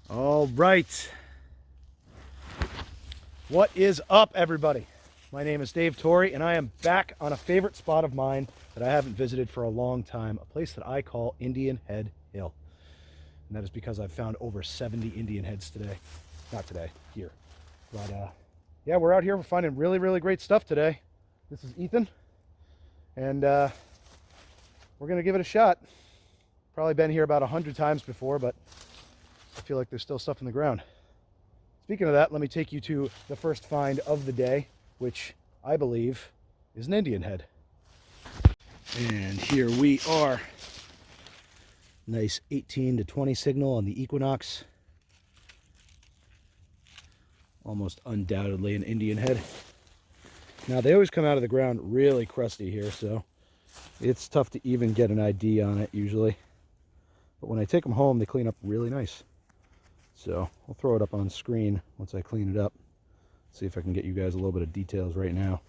All right. What is up, everybody? My name is Dave Torrey, and I am back on a favorite spot of mine that I haven't visited for a long time, a place that I call Indian Head Hill. And that is because I've found over 70 Indian heads today. Not today, here. But yeah, we're out here. We're finding really, really great stuff today. This is Ethan, and we're going to give it a shot. Probably been here about 100 times before, but I feel like there's still stuff in the ground. Speaking of that, let me take you to the first find of the day, which I believe is an Indian head. And here we are. Nice 18 to 20 signal on the Equinox. Almost undoubtedly an Indian head. Now, they always come out of the ground really crusty here, so it's tough to even get an ID on it usually. But when I take them home, they clean up really nice. So I'll throw it up on screen once I clean it up. See if I can get you guys a little bit of details right now.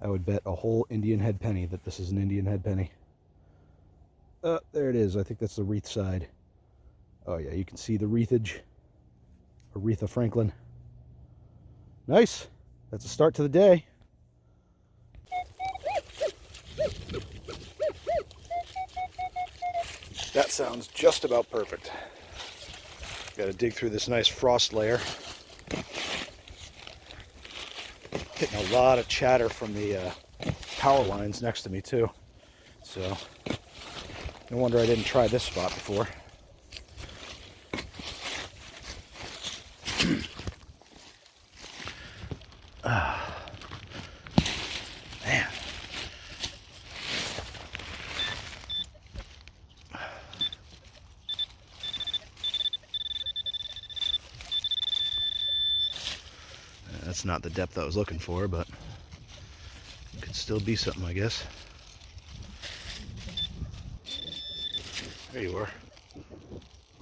I would bet a whole Indian head penny that this is an Indian head penny. There it is. I think that's the wreath side. Oh yeah, you can see the wreathage. Aretha Franklin. Nice. That's a start to the day. That sounds just about perfect. Got to dig through this nice frost layer. Getting a lot of chatter from the power lines next to me too. So no wonder I didn't try this spot before. Man. That's not the depth I was looking for, but it could still be something, I guess. There you are.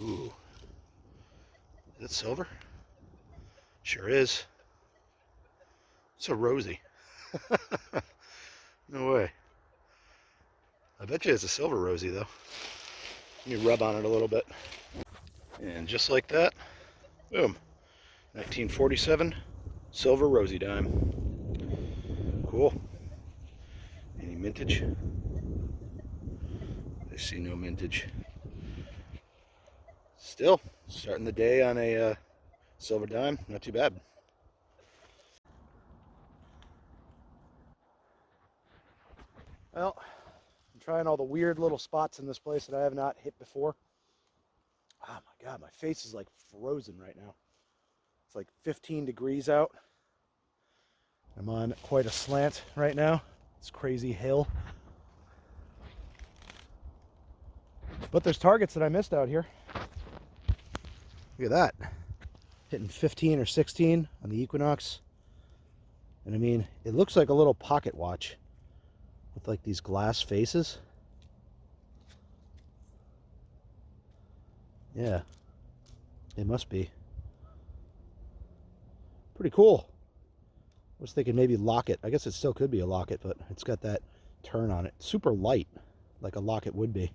Ooh. Is it silver? Sure is. It's so rosy. No way. I bet you it's a silver rosy, though. Let me rub on it a little bit. And just like that, boom. 1947 silver rosy dime. Cool. Any mintage? I see no mintage. Still, starting the day on a silver dime. Not too bad. Well, I'm trying all the weird little spots in this place that I have not hit before. Oh my God, my face is like frozen right now. It's like 15 degrees out. I'm on quite a slant right now. It's crazy hill. But there's targets that I missed out here. Look at that. Hitting 15 or 16 on the Equinox. And I mean, it looks like a little pocket watch with like these glass faces. Yeah, it must be. Pretty cool. I was thinking maybe locket. I guess it still could be a locket, but it's got that turn on it. Super light, like a locket would be.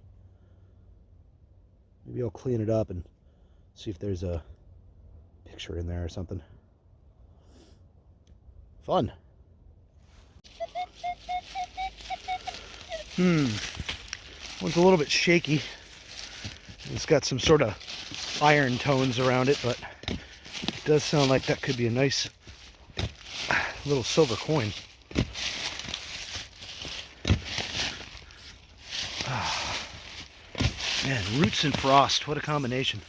Maybe I'll clean it up and see if there's a picture in there or something. Fun. One's a little bit shaky. It's got some sort of iron tones around it, but it does sound like that could be a nice little silver coin. Man, roots and frost, what a combination.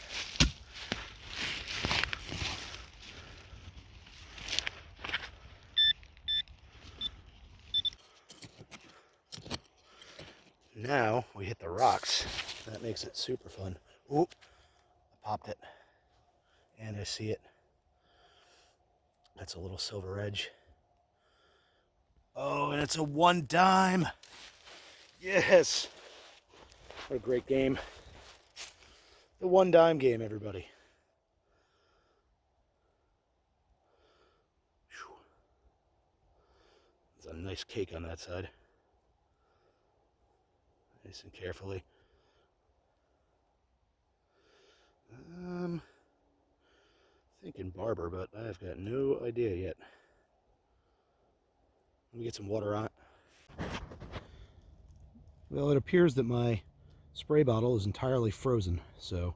Now we hit the rocks. That makes it super fun. Oop, I popped it. And I see it. That's a little silver edge. Oh, and it's a 1 dime. Yes. What a great game. The 1 dime game, everybody. There's a nice cake on that side. Nice and carefully. Thinking Barber, but I've got no idea yet. Let me get some water on it. Well, it appears that my spray bottle is entirely frozen, so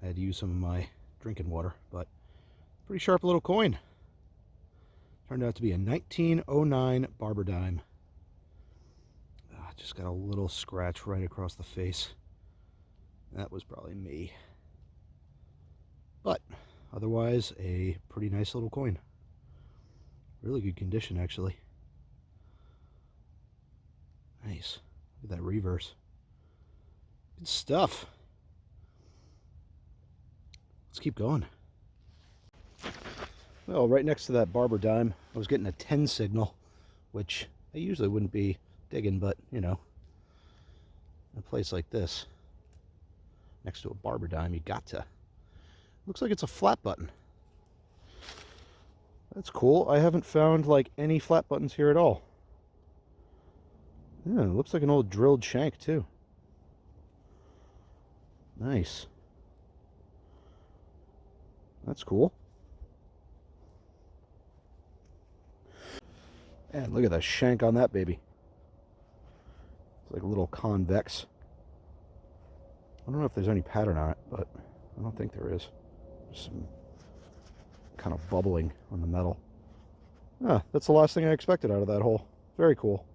I had to use some of my drinking water, but pretty sharp little coin. Turned out to be a 1909 Barber dime. Just got a little scratch right across the face. That was probably me. But otherwise, a pretty nice little coin. Really good condition, actually. Nice. Look at that reverse. Good stuff. Let's keep going. Well, right next to that Barber dime, I was getting a 10 signal, which I usually wouldn't be digging, but, you know, in a place like this, next to a Barber dime, you got to. Looks like it's a flat button. That's cool. I haven't found, like, any flat buttons here at all. Yeah, it looks like an old drilled shank, too. Nice. That's cool. And look at the shank on that baby. It's like a little convex. I don't know if there's any pattern on it, but I don't think there is. There's some kind of bubbling on the metal. Ah, that's the last thing I expected out of that hole. Very cool.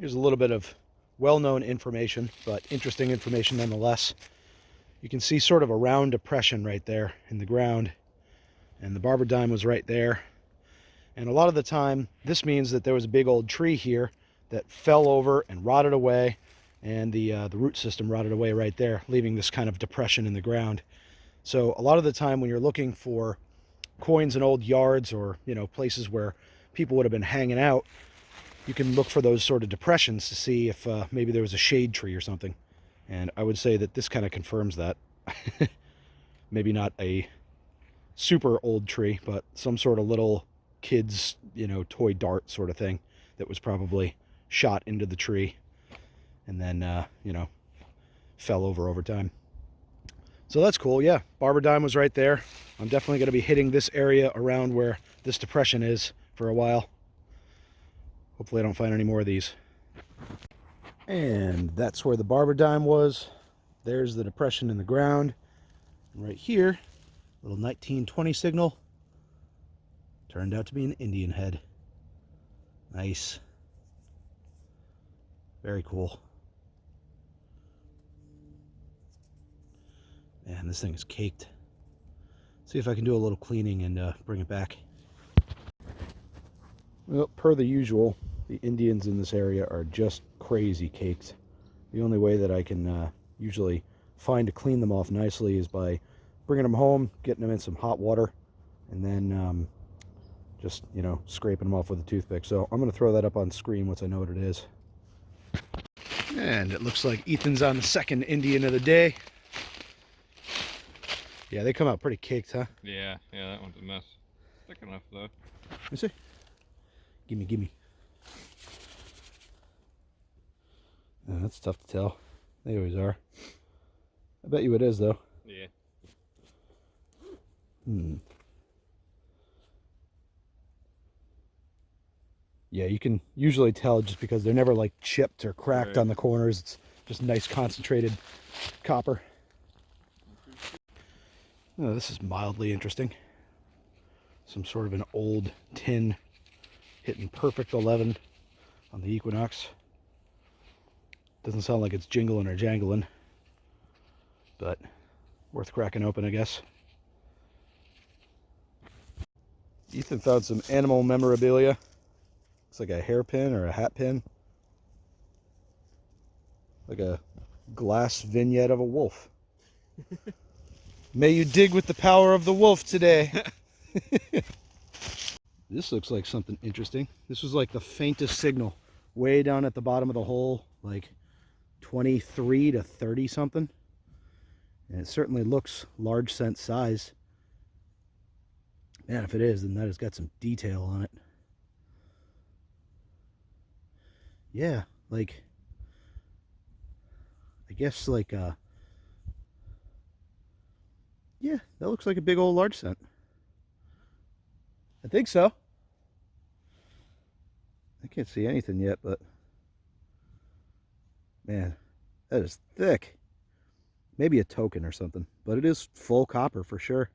Here's a little bit of well-known information, but interesting information nonetheless. You can see sort of a round depression right there in the ground, and the Barber dime was right there. And a lot of the time, this means that there was a big old tree here that fell over and rotted away, and the root system rotted away right there, leaving this kind of depression in the ground. So a lot of the time when you're looking for coins in old yards or, you know, places where people would have been hanging out, you can look for those sort of depressions to see if maybe there was a shade tree or something. And I would say that this kind of confirms that. Maybe not a super old tree, but some sort of little kid's, you know, toy dart sort of thing that was probably shot into the tree and then, you know, fell over time. So that's cool. Yeah, Barber dime was right there. I'm definitely going to be hitting this area around where this depression is for a while. Hopefully I don't find any more of these. And that's where the Barber dime was. There's the depression in the ground. And right here, little 1920 signal. Turned out to be an Indian head. Nice. Very cool. Man, this thing is caked. See if I can do a little cleaning and bring it back. Well, per the usual, the Indians in this area are just crazy caked. The only way that I can usually find to clean them off nicely is by bringing them home, getting them in some hot water, and then just, you know, scraping them off with a toothpick. So I'm going to throw that up on screen once I know what it is. And it looks like Ethan's on the second Indian of the day. Yeah, they come out pretty caked, huh? Yeah, that one's a mess. Thick enough, though. Let me see. Gimme. That's tough to tell. They always are. I bet you it is, though. Yeah. Yeah, you can usually tell just because they're never like chipped or cracked Right on the corners. It's just nice concentrated copper. Oh, this is mildly interesting. Some sort of an old tin hitting perfect 11 on the Equinox. Doesn't sound like it's jingling or jangling, but worth cracking open, I guess. Ethan found some animal memorabilia. Looks like a hairpin or a hat pin. Like a glass vignette of a wolf. May you dig with the power of the wolf today. This looks like something interesting. This was like the faintest signal way down at the bottom of the hole, like 23 to 30 something. And it certainly looks large cent size. Man, if it is, then that has got some detail on it. Yeah, like I guess like yeah, that looks like a big old large cent. I think so. I can't see anything yet, but man, that is thick. Maybe a token or something, but it is full copper for sure.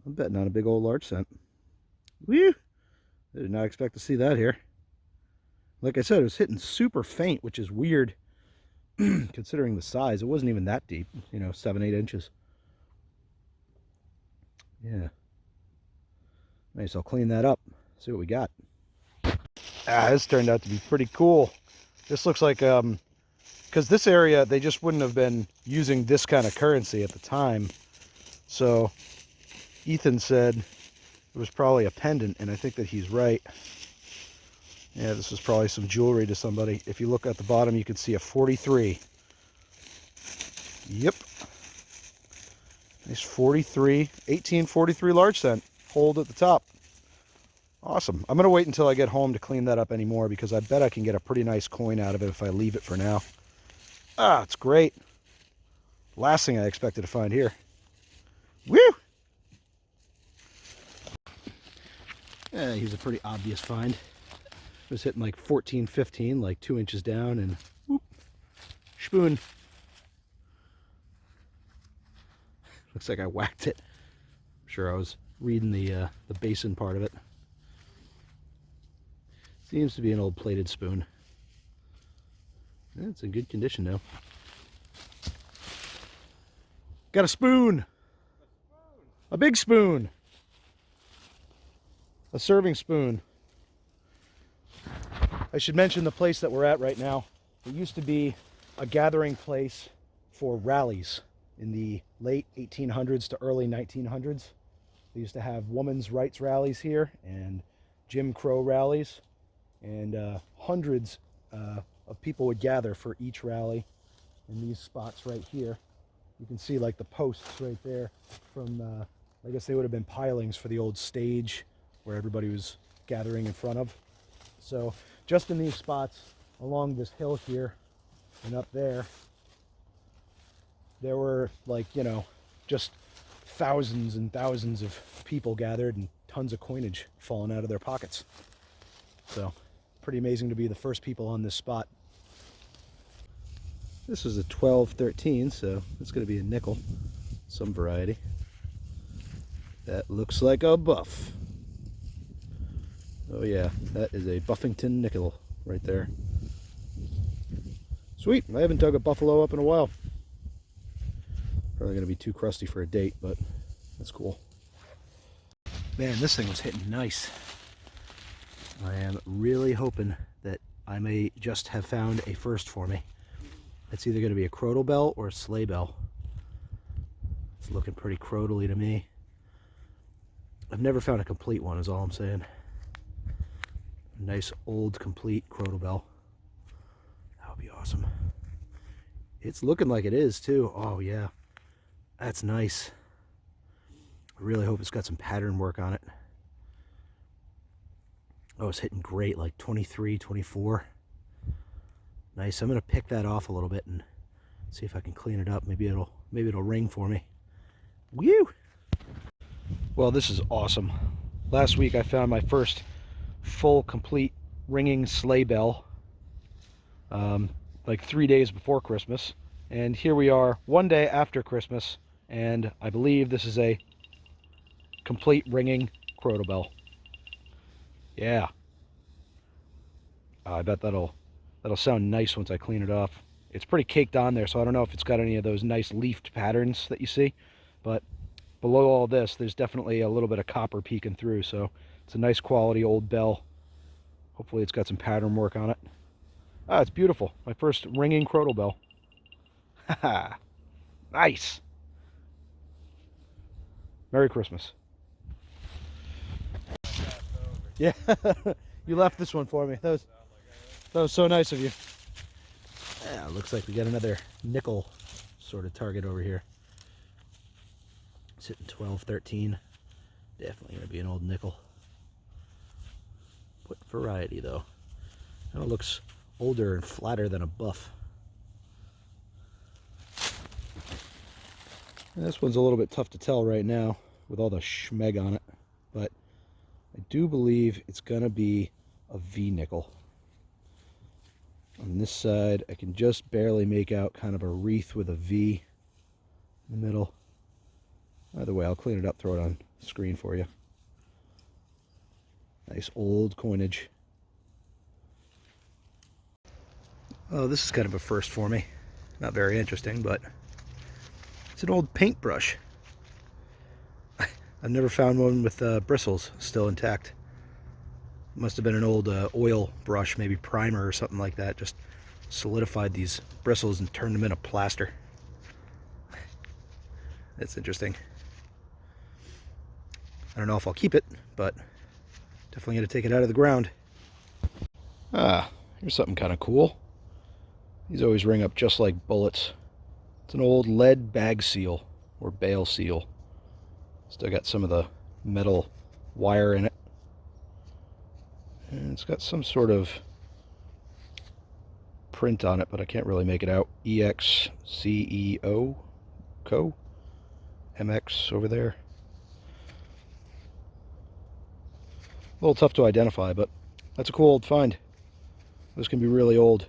I'm betting on a big old large cent. Woo! I did not expect to see that here. Like I said, it was hitting super faint, which is weird considering the size. It wasn't even that deep, you know, 7-8 inches. Yeah. Nice, I'll clean that up. See what we got. Ah, this turned out to be pretty cool. This looks like, because this area, they just wouldn't have been using this kind of currency at the time. So Ethan said it was probably a pendant, and I think that he's right. Yeah, this is probably some jewelry to somebody. If you look at the bottom, you can see a 43. Yep. Nice 43, 1843 large cent. Hold at the top. Awesome. I'm going to wait until I get home to clean that up anymore because I bet I can get a pretty nice coin out of it if I leave it for now. Ah, it's great. Last thing I expected to find here. Woo! Yeah, he's a pretty obvious find. It was hitting like 14, 15, like 2 inches down, and whoop, spoon. Looks like I whacked it. I'm sure I was reading the basin part of it. Seems to be an old plated spoon. Yeah, it's in good condition now. Got a spoon. A big spoon. A serving spoon. I should mention the place that we're at right now. It used to be a gathering place for rallies in the late 1800s to early 1900s. They used to have women's rights rallies here and Jim Crow rallies, and hundreds of people would gather for each rally in these spots right here. You can see like the posts right there from, I guess they would have been pilings for the old stage where everybody was gathering in front of. So just in these spots along this hill here and up there, there were like, you know, just thousands and thousands of people gathered and tons of coinage falling out of their pockets. So pretty amazing to be the first people on this spot. This is a 1213, so it's going to be a nickel, some variety. That looks like a buff. Oh yeah, that is a Buffington nickel right there. Sweet, I haven't dug a buffalo up in a while. Probably going to be too crusty for a date, but that's cool. Man, this thing was hitting nice. I am really hoping that I may just have found a first for me. It's either going to be a crotal bell or a sleigh bell. It's looking pretty crotally to me. I've never found a complete one, is all I'm saying. A nice old complete crotal bell. That would be awesome. It's looking like it is too. Oh yeah, that's nice. I really hope it's got some pattern work on it. Oh, it's hitting great, like 23, 24. Nice. I'm gonna pick that off a little bit and see if I can clean it up. Maybe it'll ring for me. Woo! Well, this is awesome. Last week I found my first full complete ringing sleigh bell, like 3 days before Christmas, and here we are one day after Christmas, and I believe this is a complete ringing crotal bell. Yeah. I bet that'll sound nice once I clean it off. It's pretty caked on there, so I don't know if it's got any of those nice leafed patterns that you see, but below all this, there's definitely a little bit of copper peeking through, so it's a nice quality old bell. Hopefully it's got some pattern work on it. Ah, it's beautiful. My first ringing crotal bell. Haha. Nice. Merry Christmas. Yeah, you left this one for me. That was so nice of you. Yeah, looks like we got another nickel sort of target over here. It's hitting 12, 13. Definitely going to be an old nickel. What variety, though? Kind of looks older and flatter than a buff. And this one's a little bit tough to tell right now with all the schmeg on it, but I do believe it's going to be a V nickel. On this side, I can just barely make out kind of a wreath with a V in the middle. Either way, I'll clean it up, throw it on screen for you. Nice old coinage. Oh, this is kind of a first for me. Not very interesting, but it's an old paintbrush. I've never found one with bristles still intact. Must have been an old oil brush, maybe primer or something like that. Just solidified these bristles and turned them into plaster. That's interesting. I don't know if I'll keep it, but definitely going to take it out of the ground. Ah, here's something kind of cool. These always ring up just like bullets. It's an old lead bag seal or bale seal. Still got some of the metal wire in it. And it's got some sort of print on it, but I can't really make it out. EXCEO Co. MX over there. A little tough to identify, but that's a cool old find. This can be really old.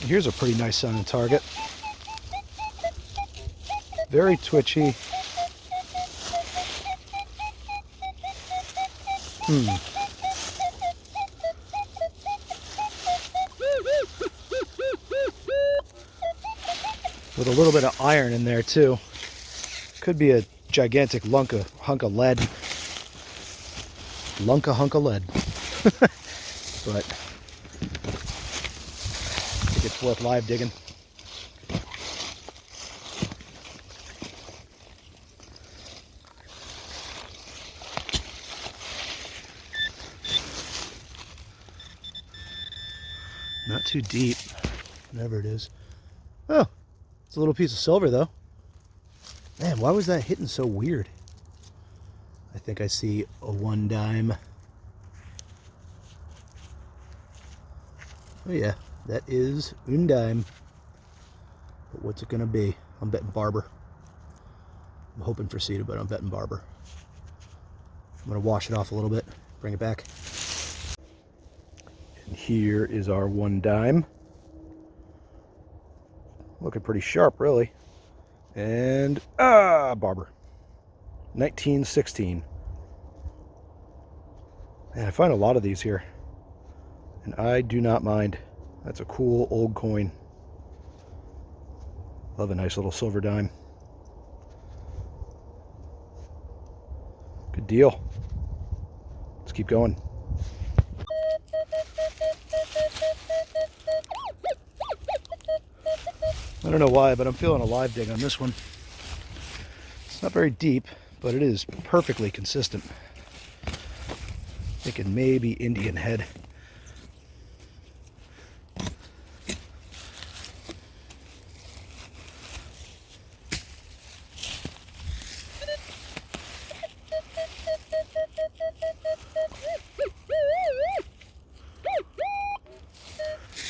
Here's a pretty nice sounding target. Very twitchy. With a little bit of iron in there too. Could be a gigantic hunk of lead. Hunk of lead. But I think it's worth live digging. Not too deep, whatever it is. Oh, it's a little piece of silver though. Man, why was that hitting so weird? I think I see a 1 dime. Oh yeah, that is un dime. But what's it gonna be? I'm betting Barber. I'm hoping for Cedar, but I'm betting Barber. I'm gonna wash it off a little bit, bring it back. And here is our 1 dime. Looking pretty sharp, really. And, Barber. 1916. Man, I find a lot of these here. And I do not mind. That's a cool old coin. Love a nice little silver dime. Good deal. Let's keep going. I don't know why, but I'm feeling a live dig on this one. It's not very deep, but it is perfectly consistent. Thinking maybe Indian head.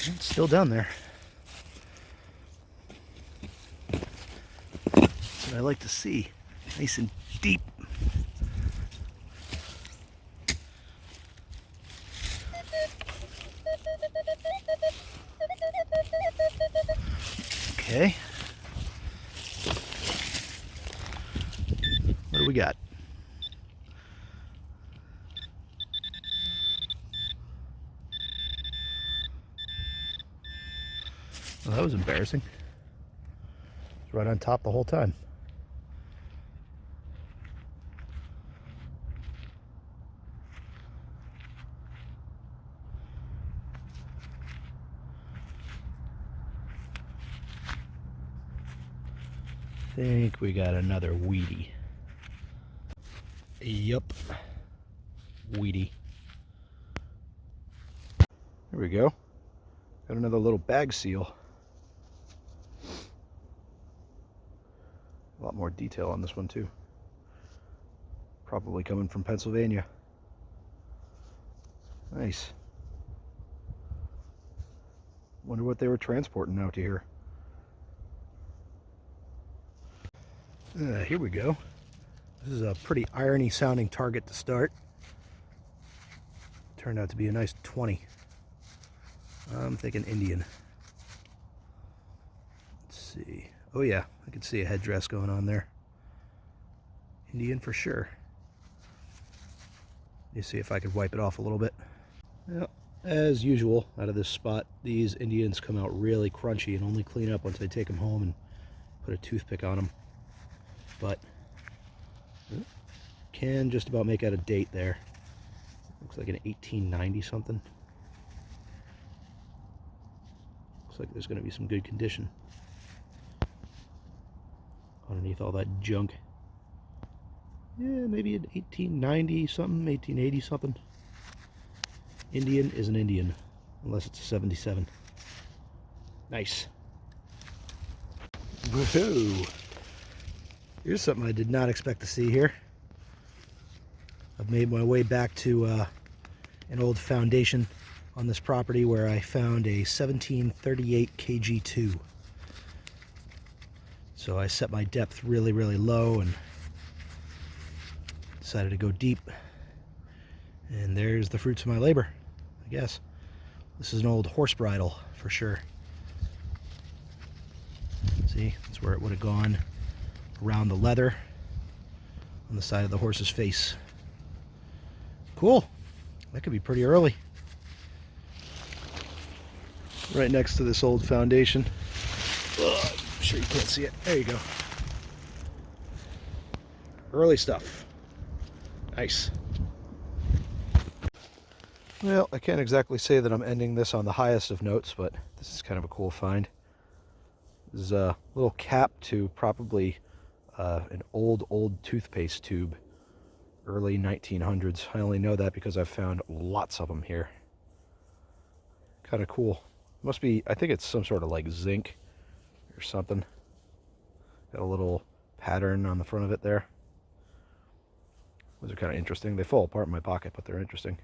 It's still down there. That's what I like to see. Nice and deep. Okay. What do we got? Well, that was embarrassing. It's right on top the whole time. I think we got another weedy. Yup. Weedy. There we go. Got another little bag seal. A lot more detail on this one too. Probably coming from Pennsylvania. Nice. Wonder what they were transporting out to here. Here we go. This is a pretty irony sounding target to start. Turned out to be a nice 20. I'm thinking Indian. Let's see. Oh yeah, I can see a headdress going on there. Indian for sure. Let me see if I could wipe it off a little bit. Well, as usual, out of this spot, these Indians come out really crunchy and only clean up once I take them home and put a toothpick on them. But can just about make out a date there. Looks like an 1890 something. Looks like there's going to be some good condition underneath all that junk. Yeah, maybe an 1890 something, 1880 something. Indian is an Indian, unless it's a 77. Nice. Woohoo! Here's something I did not expect to see here. I've made my way back to an old foundation on this property where I found a 1738 KG2. So I set my depth really, really low and decided to go deep. And there's the fruits of my labor, I guess. This is an old horse bridle for sure. See, that's where it would have gone around the leather on the side of the horse's face. Cool. That could be pretty early. Right next to this old foundation. Ugh, I'm sure you can't see it. There you go. Early stuff. Nice. Well, I can't exactly say that I'm ending this on the highest of notes, but this is kind of a cool find. This is a little cap to probably an old toothpaste tube. Early 1900s. I only know that because I've found lots of them here. Kind of cool. Must be, I think it's some sort of like zinc or something. Got a little pattern on the front of it there. Those are kind of interesting. They fall apart in my pocket, but they're interesting.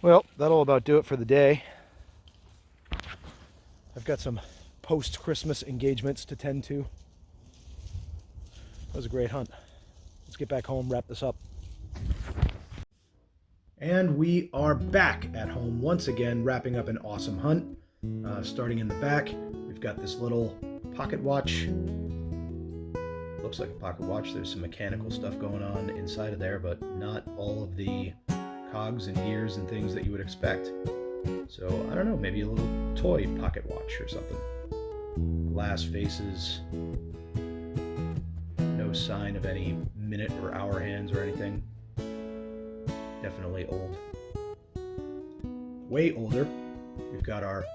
Well, that'll about do it for the day. I've got some post-Christmas engagements to tend to. That was a great hunt. Let's get back home, wrap this up. And we are back at home once again, wrapping up an awesome hunt. Starting in the back, we've got this little pocket watch. Looks like a pocket watch. There's some mechanical stuff going on inside of there, but not all of the cogs and gears and things that you would expect. So, I don't know, maybe a little toy pocket watch or something. Glass faces. No sign of any minute or hour hands or anything. Definitely old. Way older. We've got our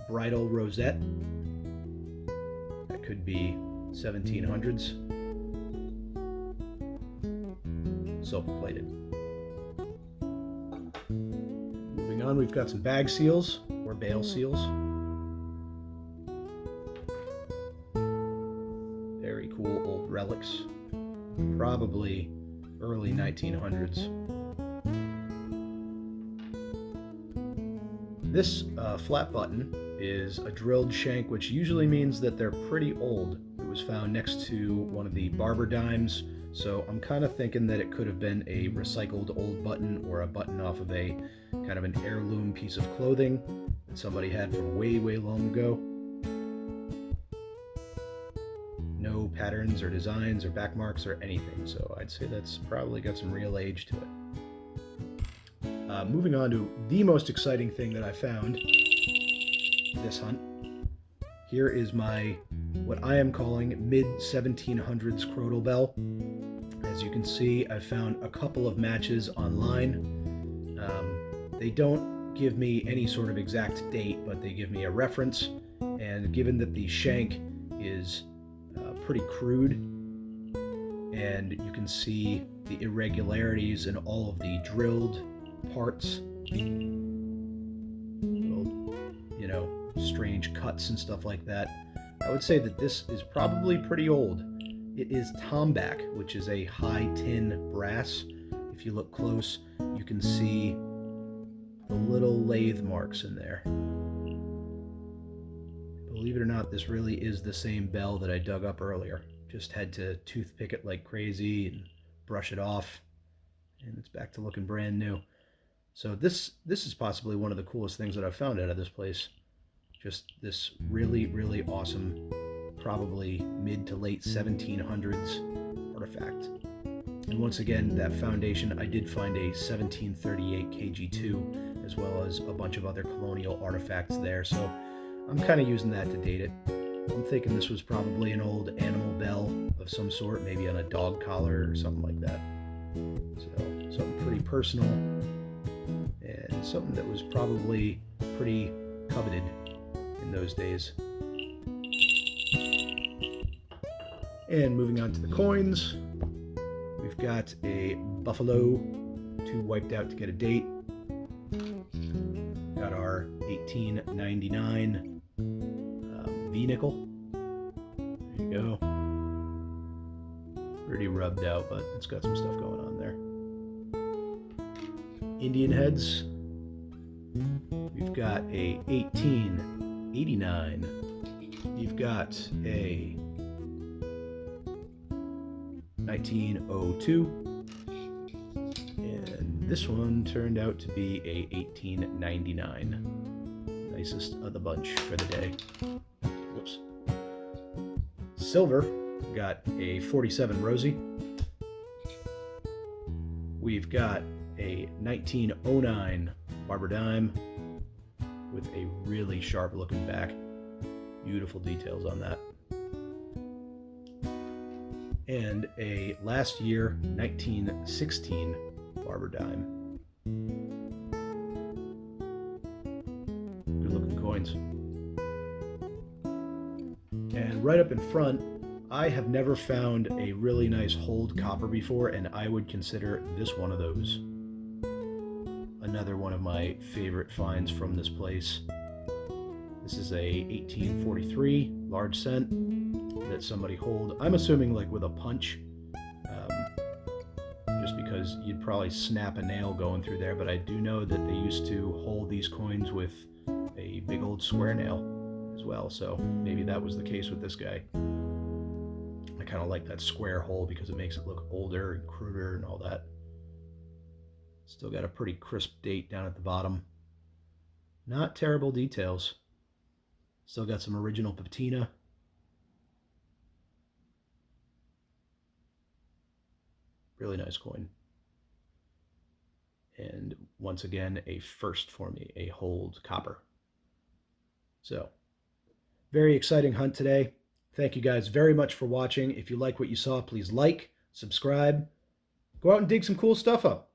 bridal rosette. That could be 1700s. Silver plated. Moving on, we've got some bag seals or bale seals. Very cool old relics. Probably early 1900s. This flat button is a drilled shank, which usually means that they're pretty old. It was found next to one of the Barber dimes, so I'm kind of thinking that it could have been a recycled old button or a button off of a kind of an heirloom piece of clothing that somebody had from way, way long ago. No patterns or designs or back marks or anything, so I'd say that's probably got some real age to it. Moving on to the most exciting thing that I found this hunt. Here is my, what I am calling mid-1700s Crotal bell. As you can see, I found a couple of matches online. They don't give me any sort of exact date, but they give me a reference. And given that the shank is pretty crude, and you can see the irregularities in all of the drilled parts, little, you know, strange cuts and stuff like that, I would say that this is probably pretty old. It is tomback, which is a high tin brass. If you look close, you can see the little lathe marks in there. Believe it or not, this really is the same bell that I dug up earlier. just had to toothpick it like crazy and brush it off, and it's back to looking brand new. So this is possibly one of the coolest things that I've found out of this place. Just this really, really awesome, probably mid to late 1700s artifact. And once again, that foundation, I did find a 1738 KG2, as well as a bunch of other colonial artifacts there. So I'm kind of using that to date it. I'm thinking this was probably an old animal bell of some sort, maybe on a dog collar or something like that. So something pretty personal, and something that was probably pretty coveted in those days. And moving on to the coins, we've got a buffalo, 2 wiped out to get a date. Got our 1899 V-nickel. There you go. Pretty rubbed out, but it's got some stuff going on there. Indian heads. We've got a 1889. You've got a 1902. And this one turned out to be a 1899. Nicest of the bunch for the day. Whoops. Silver, got a 47 Rosie. We've got a 1909 Barber dime with a really sharp looking back. Beautiful details on that. And a last year 1916 Barber dime. Good looking coins. And right up in front, I have never found a really nice hold copper before, and I would consider this one of those. Another one of my favorite finds from this place. This is a 1843 large cent that somebody hold. I'm assuming like with a punch, just because you'd probably snap a nail going through there, but I do know that they used to hold these coins with a big old square nail as well, so maybe that was the case with this guy. I kind of like that square hole because it makes it look older and cruder and all that. Still got a pretty crisp date down at the bottom. Not terrible details. Still got some original patina. Really nice coin. And once again, a first for me, a hold copper. So, very exciting hunt today. Thank you guys very much for watching. If you like what you saw, please like, subscribe, go out and dig some cool stuff up.